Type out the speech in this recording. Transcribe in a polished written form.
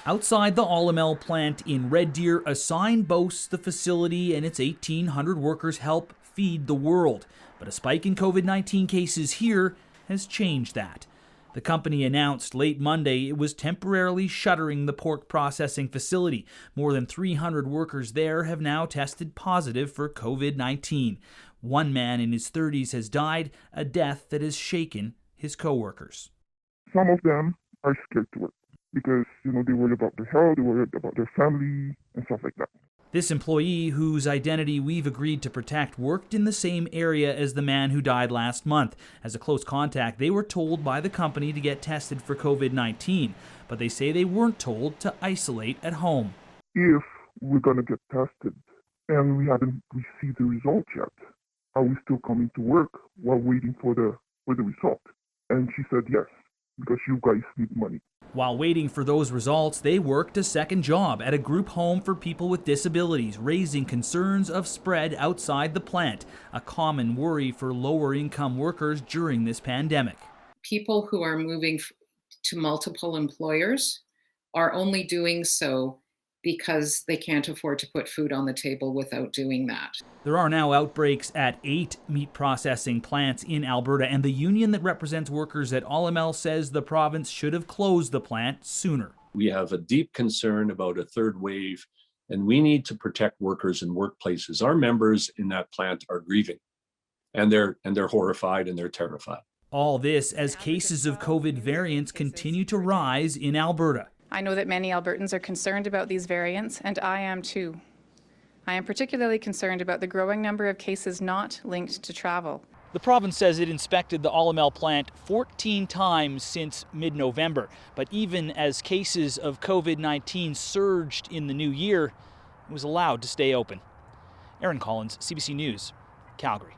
Outside the Olymel plant in Red Deer, a sign boasts the facility and its 1,800 workers help feed the world. But a spike in COVID-19 cases here has changed that. The company announced late Monday it was temporarily shuttering the pork processing facility. More than 300 workers there have now tested positive for COVID-19. One man in his 30s has died, a death that has shaken his co-workers. Some of them are scared to work because, they worry about their health, they worry about their family and stuff like that. This employee, whose identity we've agreed to protect, worked in the same area as the man who died last month. As a close contact, they were told by the company to get tested for COVID-19, but they say they weren't told to isolate at home. If we're going to get tested and we haven't received the result yet, are we still coming to work while waiting for the result? And she said yes, because you guys need money. While waiting for those results, they worked a second job at a group home for people with disabilities, raising concerns of spread outside the plant, a common worry for lower-income workers during this pandemic. People who are moving to multiple employers are only doing so because they can't afford to put food on the table without doing that. There are now outbreaks at 8 meat processing plants in Alberta, and the union that represents workers at Olymel says the province should have closed the plant sooner. We have a deep concern about a third wave, and we need to protect workers in workplaces. Our members in that plant are grieving, and they're horrified and they're terrified. All this as cases of COVID variants continue to rise in Alberta. I know that many Albertans are concerned about these variants, and I am too. I am particularly concerned about the growing number of cases not linked to travel. The province says it inspected the Olymel plant 14 times since mid-November, but even as cases of COVID-19 surged in the new year, it was allowed to stay open. Aaron Collins, CBC News, Calgary.